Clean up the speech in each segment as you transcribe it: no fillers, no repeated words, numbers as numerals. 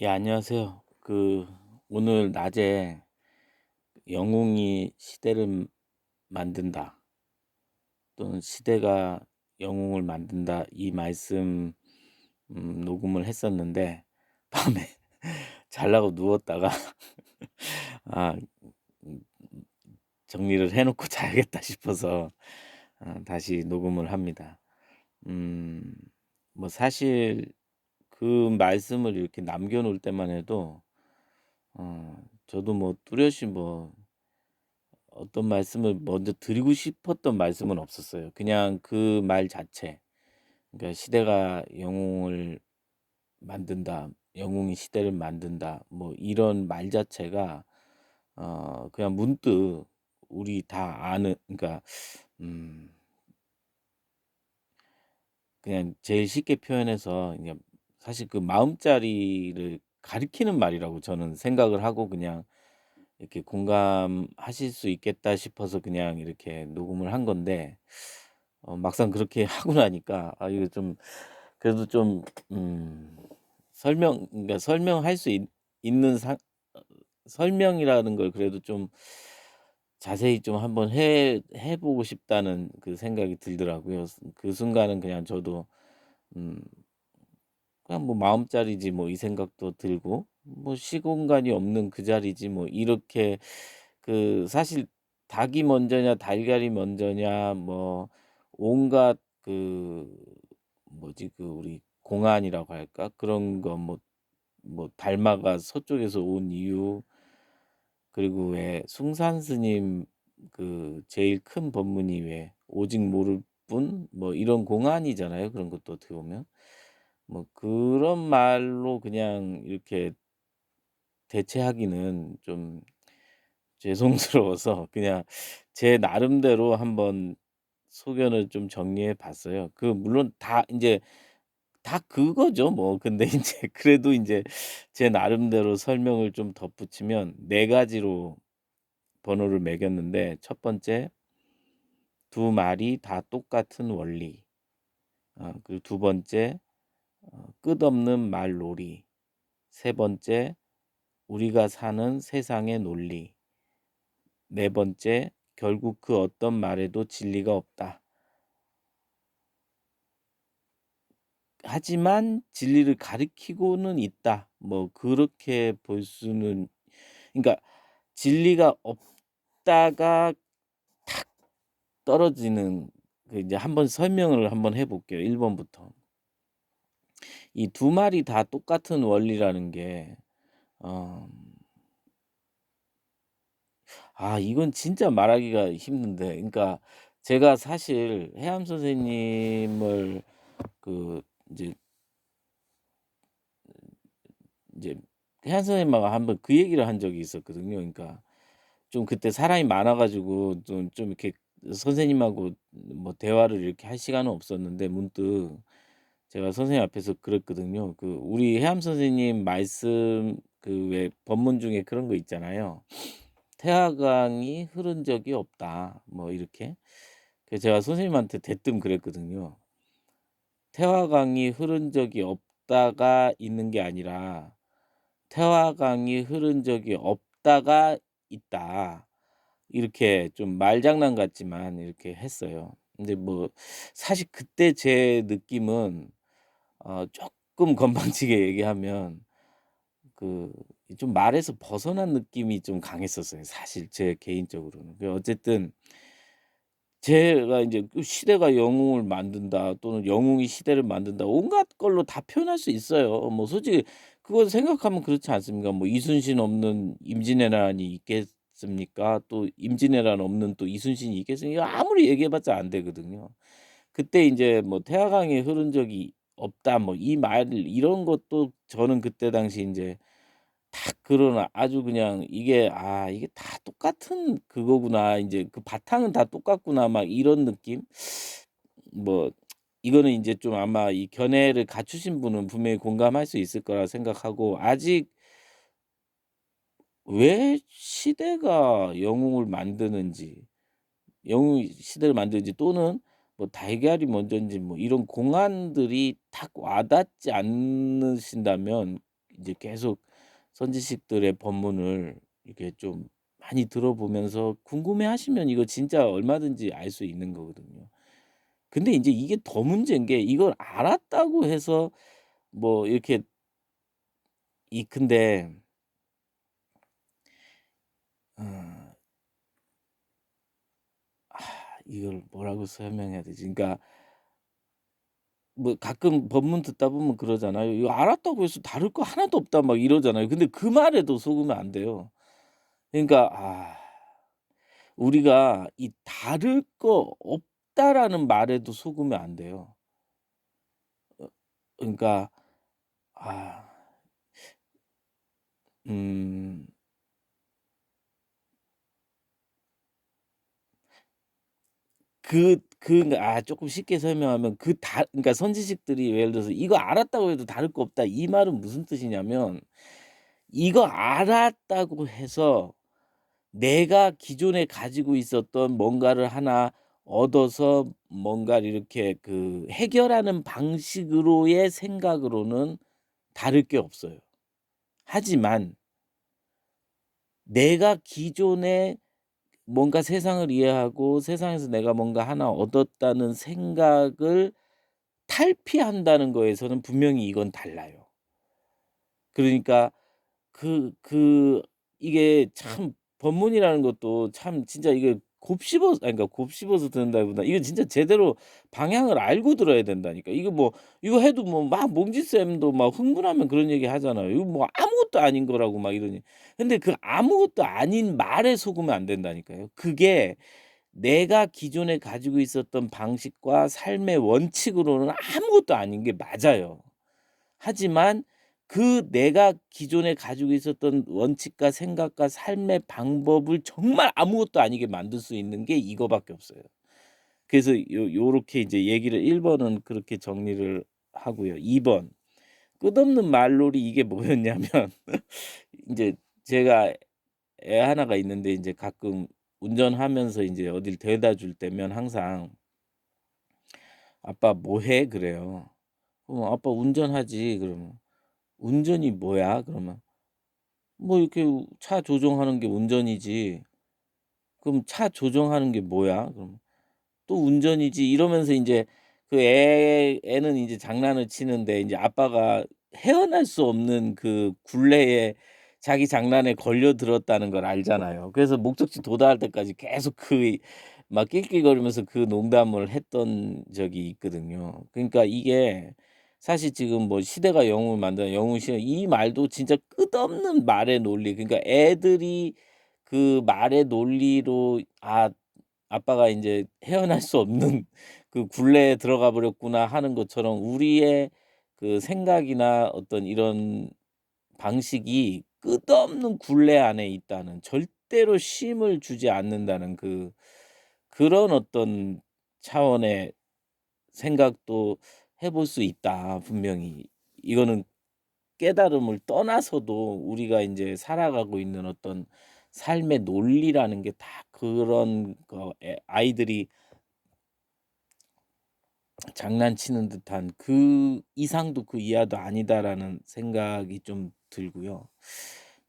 예, 안녕하세요. 오늘 낮에 "영웅이 시대를 만든다." 또는 "시대가 영웅을 만든다." 이 말씀 녹음을 했었는데 밤에 자려고 누웠다가 아 음 '정리를 해 놓고 자야겠다.' 싶어서 다시 녹음을 합니다. 음 사실 그 말씀을 이렇게 남겨 놓을 때만 해도 저도 뚜렷이 어떤 말씀을 먼저 드리고 싶었던 말씀은 없었어요. 그냥 그 말 자체, 그러니까 '시대가 영웅을 만든다. 영웅이 시대를 만든다.' 이런 말 자체가 그냥 문득 우리 다 아는, 그러니까 음 그냥 제일 쉽게 표현해서 그냥 사실 그 마음자리를 가리키는 말이라고 저는 생각을 하고, 그냥 이렇게 공감하실 수 있겠다 싶어서 그냥 이렇게 녹음을 한 건데, 막상 그렇게 하고 나니까 이거 좀 그래도 좀 음 그러니까 설명할 수 있는 설명이라는 걸 그래도 좀 자세히 좀 한번 해 보고 싶다는 그 생각이 들더라고요. 그 순간은 그냥 저도 음 그냥 '마음자리지 뭐.' 이 생각도 들고, '시공간이 없는 그 자리지 뭐.' 이렇게, 사실 닭이 먼저냐 달걀이 먼저냐 온갖 우리 공안이라고 할까? 그런 거 달마가 서쪽에서 온 이유, 그리고 왜 숭산 스님 제일 큰 법문이 왜 "오직 모를 뿐." 이런 공안이잖아요, 그런 것도 어떻게 보면. 그런 말로 그냥 이렇게 대체하기는 좀 죄송스러워서 그냥 제 나름대로 한번 소견을 좀 정리해 봤어요. 물론 다 인제 다 그거죠 뭐. 근데 인제 그래도 인제 제 나름대로 설명을 좀 덧붙이면 네 가지로 번호를 매겼는데, 첫 번째, 두 말이 다 똑같은 원리. 그리고 두 번째, 끝없는 말놀이. 세 번째, 우리가 사는 세상의 논리. 네 번째, 결국 그 어떤 말에도 진리가 없다. 하지만 진리를 가리키고는 있다. 그렇게 볼 수는, 그러니까 진리가 없다가 탁 떨어지는, 이제 한번 설명을 한번 해 볼게요, 1 번부터. 이 두 말이 다 똑같은 원리라는 게 어 이건 진짜 말하기가 힘든데, 그러니까 제가 사실 해암 선생님을 그 인제 인제 해안 선생님하고 한번 그 얘기를 한 적이 있었거든요. 그러니까 좀 그때 사람이 많아 가지고 좀 이렇게 선생님하고 대화를 이렇게 할 시간은 없었는데, 문득 제가 선생님 앞에서 그랬거든요. 우리 해암 선생님 말씀, 왜 법문 중에 그런 거 있잖아요. "태화강이 흐른 적이 없다." 이렇게. 제가 선생님한테 대뜸 그랬거든요. "태화강이 흐른 적이 없다가 있는 게 아니라 태화강이 흐른 적이 없다가 있다." 이렇게 좀 말장난 같지만 이렇게 했어요. 근데 사실 그때 제 느낌은, 쪼끔 건방지게 얘기하면 그 좀 말에서 벗어난 느낌이 좀 강했었어요, 사실 제 개인적으로는. 어쨌든 제가 인제 '시대가 영웅을 만든다.' 또는 '영웅이 시대를 만든다.' 온갖 걸로 다 표현할 수 있어요. 솔직히 그거 생각하면 그렇지 않습니까? 이순신 없는 임진왜란이 있겠습니까? 또 임진왜란 없는 또 이순신이 있겠습니까? 아무리 얘기해 봤자 안 되거든요. 그때 인제 "태화강이 흐른 적이 없다." 이 말, 이런 것도 저는 그때 당시 인제 딱 그런, 아주 그냥 이게 다 똑같은 그거구나. 인제 그 바탕은 다 똑같구나.' 막 이런 느낌? 뭐 이거는 인제 좀 아마 이 견해를 갖추신 분은 분명히 공감할 수 있을 거라 생각하고, 아직 왜 시대가 영웅을 만드는지, 영웅이 시대를 만드는지, 또는 달걀이 먼저인지 이런 공안들이 딱 와 닿지 않으신다면, 이제 계속 선지식들의 법문을 이렇게 좀 많이 들어보면서 궁금해하시면 이거 진짜 얼마든지 알 수 있는 거거든요. 근데 인제 이게 더 문제인 게 이걸 알았다고 해서 뭐 이렇게 근데 어 이걸 뭐라고 설명해야 되지? 그러니까 뭐 가끔 법문 듣다 보면 그러잖아요. "이거 알았다고 해서 다를 거 하나도 없다." 막 이러잖아요. 근데 그 말에도 속으면 안 돼요. 그러니까 우리가 이 "다를 거 없다."라는 말에도 속으면 안 돼요. 그러니까 아 음 그러니까 쪼끔 쉽게 설명하면 그러니까 선지식들이 예를 들어서 "이거 알았다고 해도 다를 거 없다." 이 말은 무슨 뜻이냐면 이거 알았다고 해서 내가 기존에 가지고 있었던 뭔가를 하나 얻어서 뭔가를 이렇게 해결하는 방식으로의 생각으로는 다를 게 없어요. 하지만 내가 기존에 뭔가 세상을 이해하고 세상에서 내가 뭔가 하나 얻었다는 생각을 탈피한다는 거에서는 분명히 이건 달라요. 그러니까 그 이게 참 법문이라는 것도 참 진짜 이게 곱씹어서 그러니까 곱씹어서 듣는다기보다 이거 진짜 제대로 방향을 알고 들어야 된다니까. 이거 뭐 이거 해도 뭐 막 몽지쌤도 막 흥분하면 그런 얘기 하잖아요. 이거 뭐 아무것도 아닌 거라고 막 이러니. 근데 그 아무것도 아닌 말에 속으면 안 된다니까요. 그게 내가 기존에 가지고 있었던 방식과 삶의 원칙으로는 아무것도 아닌 게 맞아요. 하지만 내가 기존에 가지고 있었던 원칙과 생각과 삶의 방법을 정말 아무것도 아니게 만들 수 있는 게 이거밖에 없어요. 그래서 요렇게 이제 얘기를 1 번은 그렇게 정리를 하고요. 2번 끝없는 말놀이 이게 뭐였냐면 인제 제가 애 하나가 있는데 인제 가끔 운전하면서 인제 어딜 데려다 줄 때면 항상 "아빠 뭐 해?" 그래요. "아빠 운전하지." 그러면 "운전이 뭐야?" 그러면 "뭐 이렇게 차 조종하는 게 운전이지." "그럼 차 조종하는 게 뭐야?" 그러면 "또 운전이지." 이러면서 인제 애는 인제 장난을 치는데 인제 아빠가 헤어날 수 없는 그 굴레에 자기 장난에 걸려들었다는 걸 알잖아요. 그래서 목적지 도달할 때까지 계속 막 낄낄거리면서 그 농담을 했던 적이 있거든요. 그러니까 이게 사실 지금 뭐 "시대가 영웅을 만든다. 영웅 시대" 이 말도 진짜 끝없는 말의 논리 그러니까 애들이 그 말의 논리로 아빠가 인제 헤어날 수 없는 그 굴레에 들어가 버렸구나 하는 것처럼 우리의 그 생각이나 어떤 이런 방식이 끝없는 굴레 안에 있다는 절대로 쉼을 주지 않는다는 그런 어떤 차원의 생각도 해볼 수 있다 분명히. 이거는 깨달음을 떠나서도 우리가 인제 살아가고 있는 어떤 삶의 논리라는 게 다 그런 아이들이 장난치는 듯한 그 이상도 그 이하도 아니다라는 생각이 좀 들고요.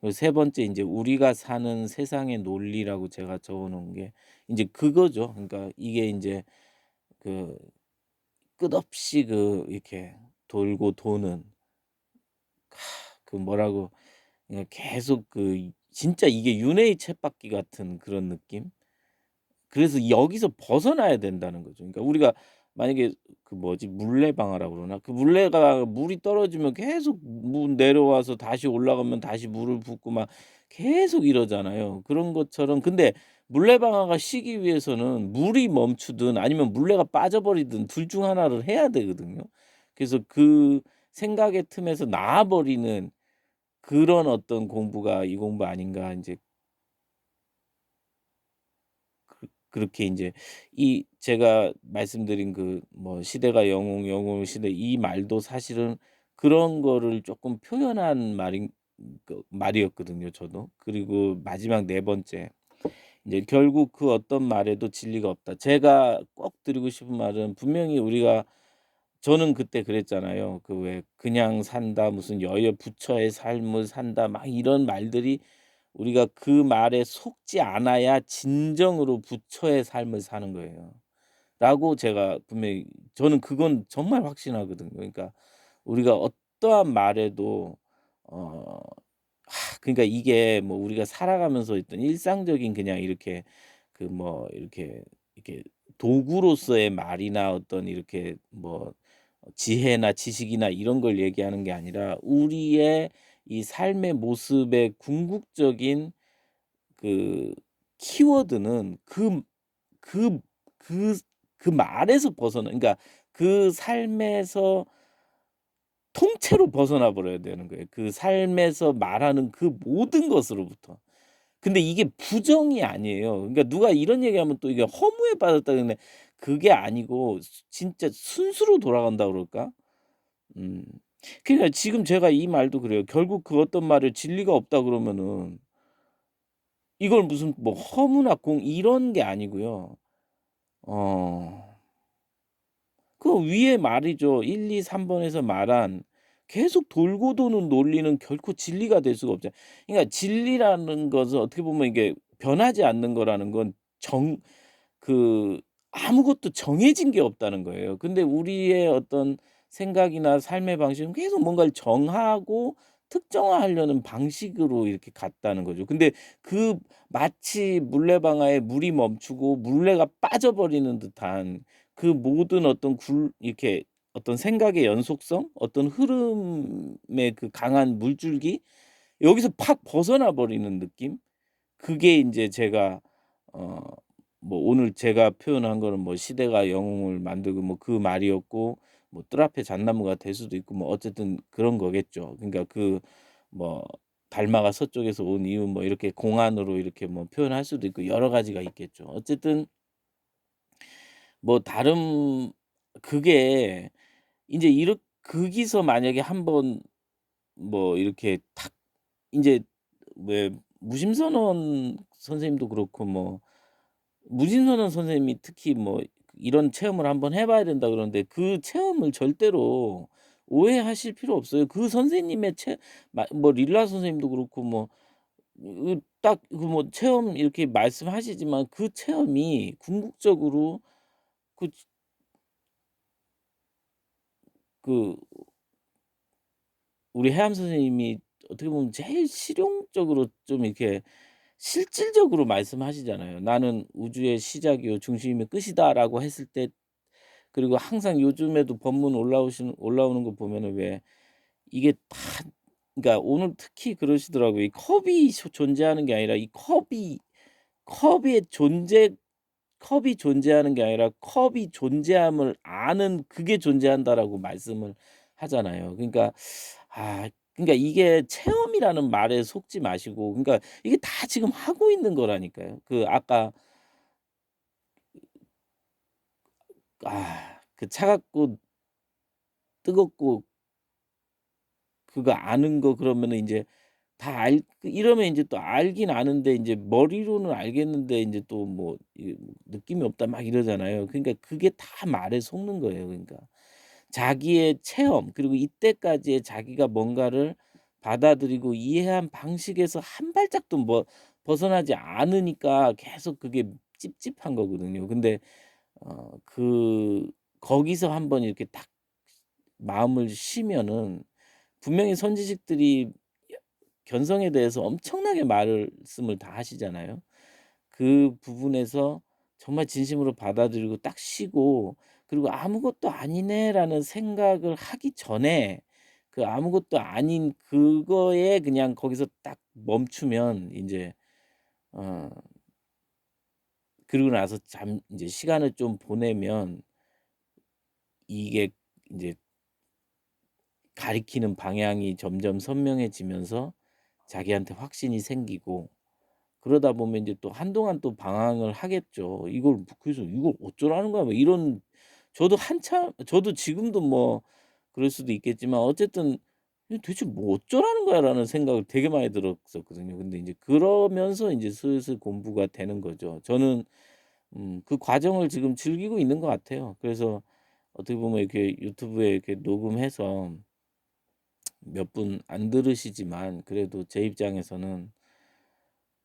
그리고 세 번째 인제 우리가 사는 세상의 논리라고 제가 적어 놓은 게 인제 그거죠. 그러니까 이게 인제 그 끝없이 이렇게 돌고 도는 뭐라고 계속 진짜 이게 윤회의 쳇바퀴 같은 그런 느낌? 그래서 여기서 벗어나야 된다는 거죠. 그러니까 우리가 만약에 뭐지 물레방아라고 그러나? 그 물레가 물이 떨어지면 계속 내려와서 다시 올라가면 다시 물을 붓고 막 계속 이러잖아요. 그런 것처럼 근데 물레방아가 쉬기 위해서는 물이 멈추든 아니면 물레가 빠져버리든 둘 중 하나를 해야 되거든요. 그래서 그 생각의 틈에서 나와 버리는 그런 어떤 공부가 이 공부 아닌가 인제 그렇게 인제 제가 말씀드린 뭐 "시대가 영웅 시대" 이 말도 사실은 그런 거를 쪼끔 표현한 말이었거든요 저도. 그리고 마지막 네 번째 인제 "결국 어떤 말에도 진리가 없다." 제가 꼭 드리고 싶은 말은 분명히 우리가 저는 그때 그랬잖아요. 그 왜 "그냥 산다." 무슨 "여여 부처의 삶을 산다." 막 이런 말들이 우리가 그 말에 속지 않아야 진정으로 부처의 삶을 사는 거예요. 라고 제가 분명히 저는 그건 정말 확신하거든요. 그러니까 우리가 어떠한 말에도 어 그러니까 이게 뭐 우리가 살아가면서 있던 일상적인 그냥 이렇게 그 뭐 이렇게 도구로서의 말이나 어떤 이렇게 뭐 지혜나 지식이나 이런 걸 얘기하는 게 아니라 우리의 이 삶의 모습의 궁극적인 그 키워드는 그 그 그 말에서 벗어나 그러니까 그 삶에서 통째로 벗어나 버려야 되는 거예요. 그 삶에서 말하는 그 모든 것으로부터. 근데 이게 부정이 아니에요. 그러니까 누가 이런 얘기하면 또 이게 허무에 빠졌다 그러는데 그게 아니고 진짜 순수로 돌아간다 그럴까? 음. 그러니까 지금 제가 이 말도 그래요. 결국 그 어떤 말에 진리가 없다 그러면은 이걸 무슨 뭐 허무나 공 이런 게 아니고요. 어 그 위에 말이죠. 1, 2, 3 번에서 말한 계속 돌고 도는 논리는 결코 진리가 될 수가 없잖아요. 그러니까 진리라는 것은 어떻게 보면 이게 변하지 않는 거라는 건 정 그 아무것도 정해진 게 없다는 거예요. 근데 우리의 어떤 생각이나 삶의 방식은 계속 뭔가를 정하고 특정화하려는 방식으로 이렇게 갔다는 거죠. 근데 그 마치 물레방아에 물이 멈추고 물레가 빠져버리는 듯한 그 모든 어떤 굴 이렇게 어떤 생각의 연속성, 어떤 흐름의 그 강한 물줄기 여기서 팍 벗어나 버리는 느낌? 그게 인제 제가 어 뭐 오늘 제가 표현한 거는 뭐 "시대가 영웅을 만들고." 뭐 그 말이었고 뭐 "뜰 앞에 잣나무가 될 수도 있고." 뭐 어쨌든 그런 거겠죠. 그러니까 그 뭐 "달마가 서쪽에서 온 이유." 뭐 이렇게 공안으로 이렇게 뭐 표현할 수도 있고 여러 가지가 있겠죠. 어쨌든 뭐 다른 그게 인제 거기서 만약에 한번 뭐 이렇게 탁 인제 왜 무심선원 선생님도 그렇고 뭐 무심선원 선생님이 특히 뭐 "이런 체험을 한번 해 봐야 된다." 그러는데 그 체험을 절대로 오해하실 필요 없어요. 그 선생님의 뭐 릴라 선생님도 그렇고 뭐 딱 그 뭐 체험 이렇게 말씀하시지만 그 체험이 궁극적으로 그 그 우리 해암 선생님이 어떻게 보면 제일 실용적으로 좀 이렇게 실질적으로 말씀하시잖아요. "나는 우주의 시작이요 중심이며 끝이다."라고 했을 때 그리고 항상 요즘에도 법문 올라오는 거 보면은 왜 이게 다 그러니까 오늘 특히 그러시더라고요. 이 컵이 존재하는 게 아니라 이 컵의 존재 컵이 존재하는 게 아니라 컵이 존재함을 아는 그게 존재한다라고 말씀을 하잖아요. 그러니까 이게 체험이라는 말에 속지 마시고 그러니까 이게 다 지금 하고 있는 거라니까요. 그 아까 그 차갑고 뜨겁고 그거 아는 거 그러면은 인제 다 이러면 인제 또 알긴 아는데 인제 머리로는 알겠는데 인제 또 뭐 "느낌이 없다." 막 이러잖아요. 그러니까 그게 다 말에 속는 거예요 그러니까. 자기의 체험 그리고 이때까지의 자기가 뭔가를 받아들이고 이해한 방식에서 한 발짝도 뭐 벗어나지 않으니까 계속 그게 찝찝한 거거든요. 근데 거기서 한번 이렇게 딱 마음을 쉬면은 분명히 선지식들이 견성에 대해서 엄청나게 말씀을 다 하시잖아요. 그 부분에서 정말 진심으로 받아들이고 딱 쉬고 그리고 '아무것도 아니네.'라는 생각을 하기 전에 그 아무것도 아닌 그거에 그냥 거기서 딱 멈추면 인제 어 그러고 나서 인제 시간을 좀 보내면 이게 인제 가리키는 방향이 점점 선명해지면서 자기한테 확신이 생기고 그러다 보면 인제 또 한동안 또 방황을 하겠죠. 그래서 '이걸 어쩌라는 거야.' 뭐 이런 저도 지금도 뭐 그럴 수도 있겠지만 어쨌든 '이게 도대체 뭐 어쩌라는 거야.'라는 생각을 되게 많이 들었었거든요. 근데 인제 그러면서 인제 슬슬 공부가 되는 거죠. 저는 그 과정을 지금 즐기고 있는 것 같아요. 그래서 어떻게 보면 이렇게 유튜브에 이렇게 녹음해서 몇 분 안 들으시지만 그래도 제 입장에서는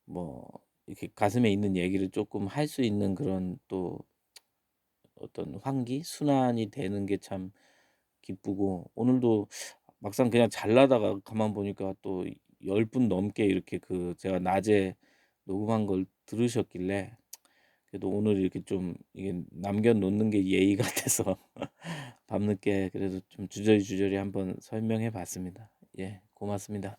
뭐 이렇게 가슴에 있는 얘기를 쪼끔 할 수 있는 그런 또 어떤 환기, 순환이 되는 게 참 기쁘고, 오늘도 막상 그냥 잘라다가 가만 보니까 또 10분 넘게 이렇게 그 제가 낮에 녹음한 걸 들으셨길래 그래도 오늘 이렇게 좀 이게 남겨 놓는 게 예의 같아서 밤늦게 그래도 좀 주저리주저리 한번 설명해 봤습니다. 예, 고맙습니다.